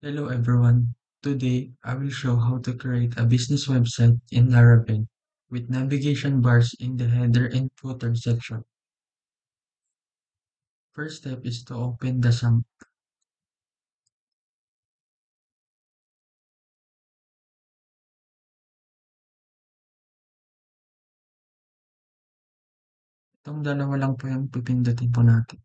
Hello everyone. Today, I will show how to create a business website in Laravel with navigation bars in the header and footer section. First step is to open the SAM. Itong dalawa lang po yung pipindutin po natin.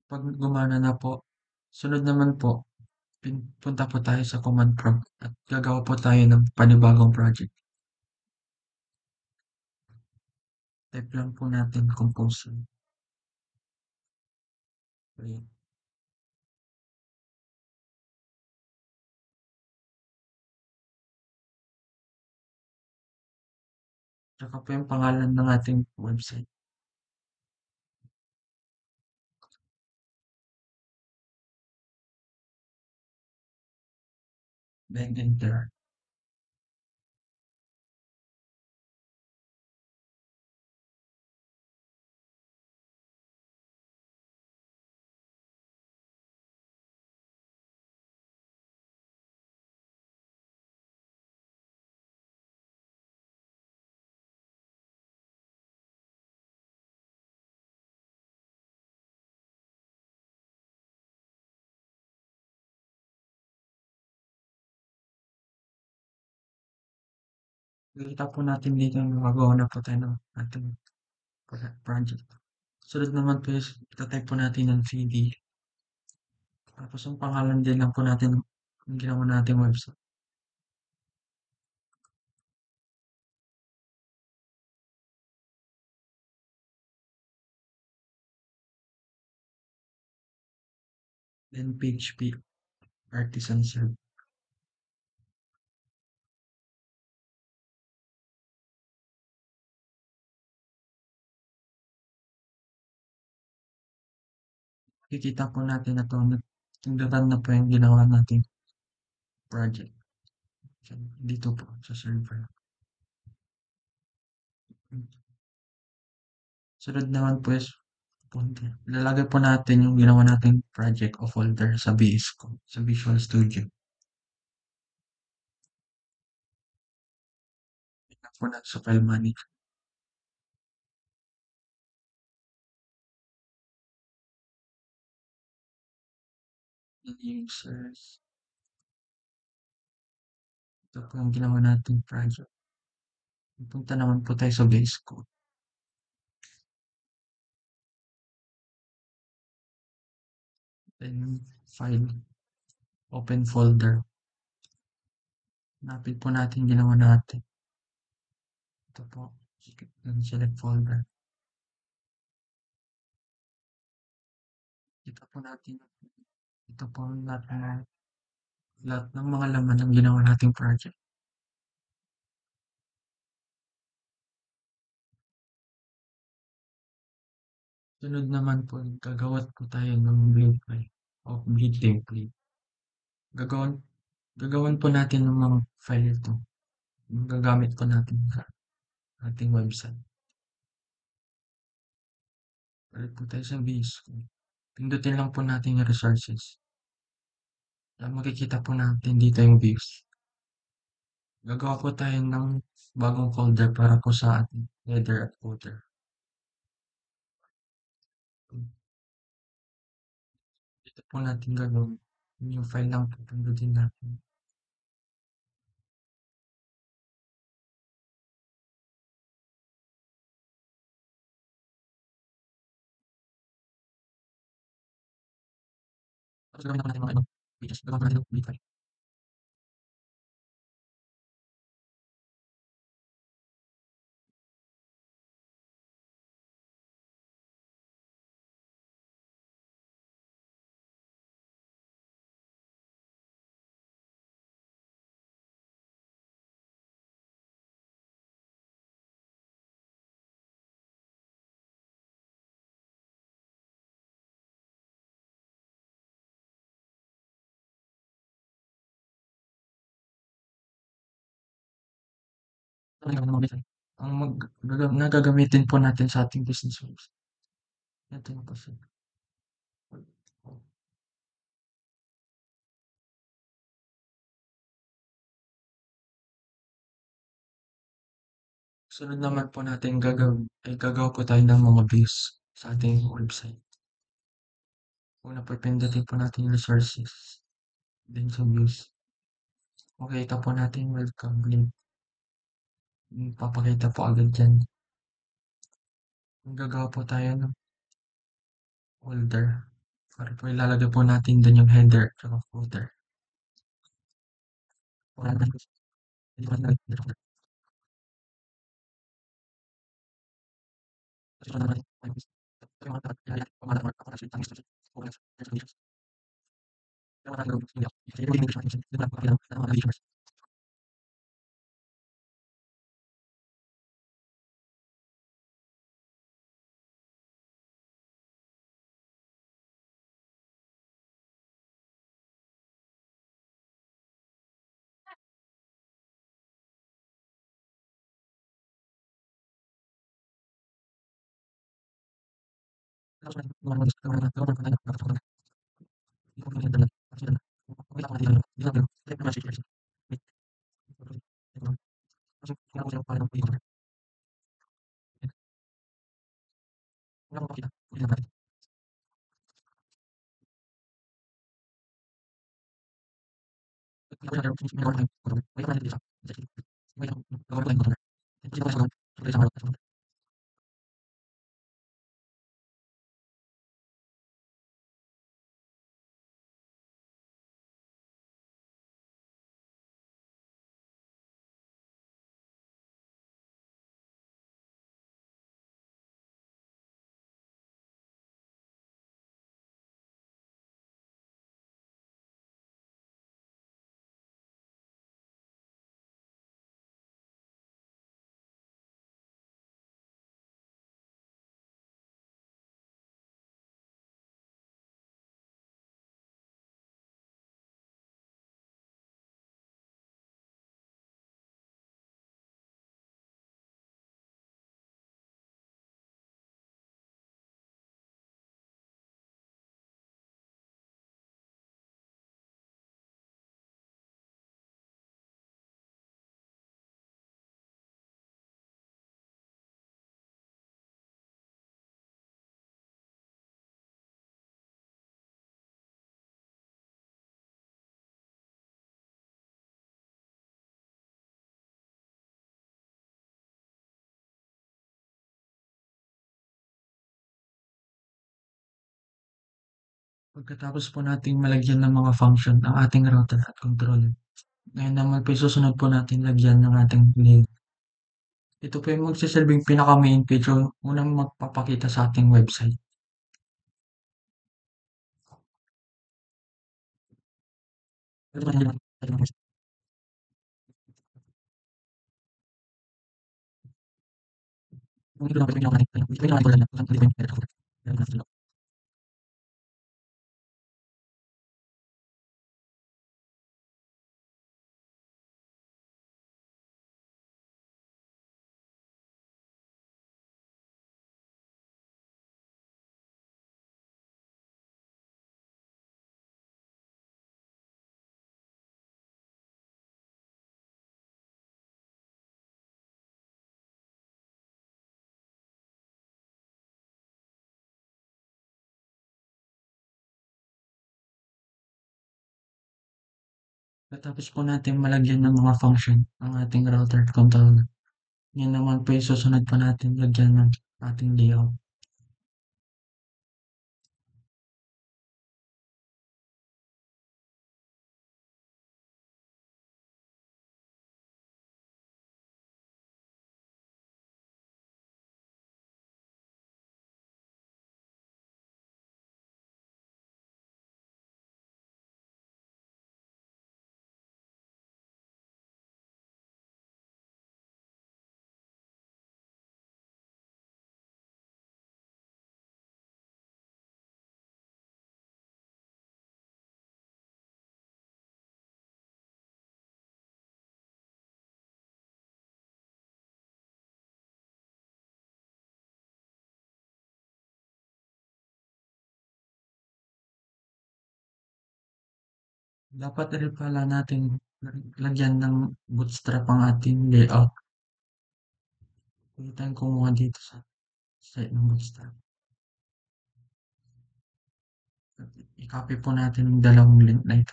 Pag gumana na po, sunod naman po, punta po tayo sa command prompt at gagawa po tayo ng panibagong project. Type lang po natin composer. Okay. Tsaka po yung pangalan ng ating website. Then enter. Nakita po natin dito yung magawa na po tayo ng ating project. Sunod naman po is ita-type po natin ng CD. Tapos ang pangalan din lang po natin ng ginawa nating website. Then PHP Artisan Serve. Kikita po natin na to nagdadan na po yung ginawa nating project. Dito po sa server. Sunod naman po is lalagay po natin yung ginawa nating project o folder sa VS Code, sa Visual Studio. Tingnan po natin sa file manager. Users. Ito po yung ginawa nating project. Punta naman po tayo sa VS Code. Then file, open folder. Hanapin po natin ginawa natin. Ito po, select folder. Kita po natin, ito po lahat ng mga laman ng ginawa nating project. Sunod naman po, gagawat po tayo ng blade file o blade template. Gagawan, gagawan po natin ng mga file ito. Yung gagamit po natin sa ating website. Balik po tayo sa base. Pindutin lang po natin yung resources. Makikita po natin dito yung views. Gagawa po tayo ng bagong folder para po sa ating header at footer. Dito po natin gagawin. Yung file lang po pindutin natin. Tapos gagawin na po natin mga ibang pages. Gagawa po natin yung file. Ang gagamitin po natin sa ating business website. Ito na po siya. Sunod naman po natin gagawin ay gagawa po tayo ng mga views sa ating website. Una po pindutin po natin yung resources, then sa views. Makikita po natin yung welcome link. Papakita po agad dyan. Gagawa po tayo ng folder. Para po ilalagay po natin dun yung header at footer. Pagkatapos po nating malagyan ng mga function ang ating router at controller, ngayon naman po susunod po natin lagyan ng ating link. Ito po yung magsisilbing pinaka-main page o unang magpapakita sa ating website. Pagkatapos po natin malagyan ng mga function ang ating router at controller, yan naman po yung susunod po natin lagyan ng ating layout. Dapat rin pala natin lagyan ng bootstrap ang ating layout. Pwede tayong kumuha dito sa site ng bootstrap. I-copy po natin yung dalawang link na ito.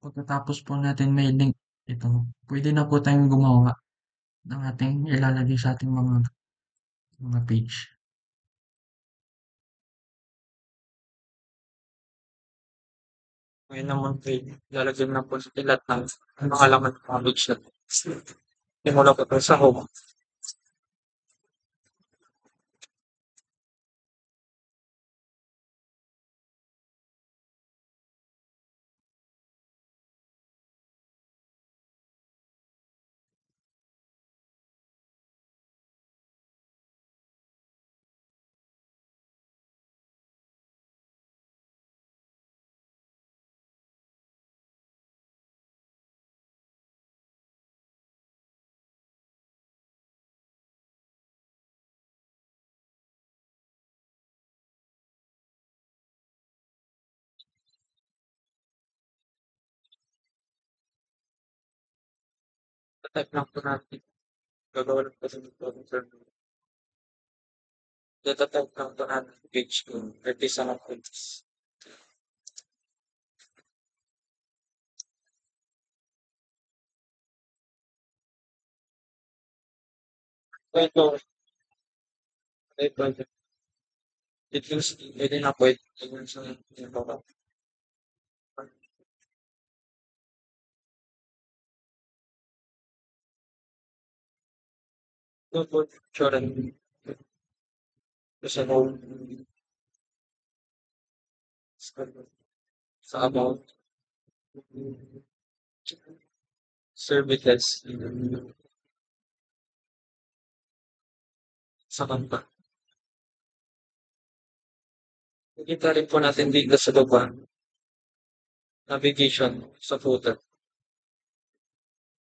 Pagkatapos po natin may link ito, pwede na po tayong gumawa ng ating ilalagay sa ating mga page. Ngayon naman po, lalagyan na po sa lahat ng mga laman ng mga page na. Simula po tayo sa home. Type lang po natin. Gagawa lang po sa ito. Data type lang po natin page ko. Artisanal pages. Ito. It means pwede na po ito sa ito. Ito po, sure. Kasi sa about services sa kanta. Nakita rin po natin dito sa baba, navigation sa footer.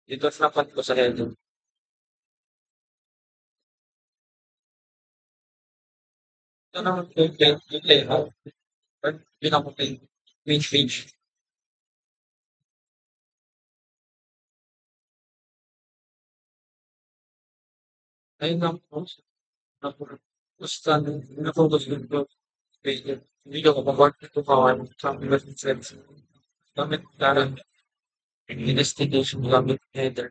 Dito dapat po sa header. Ito naman po yung layout. Or pinaka-play. Main page. Ayun lang po. Basta na-focus din po. Hindi ko kapag ito kawan sa mga sense. Gamit lang investigation gamit header.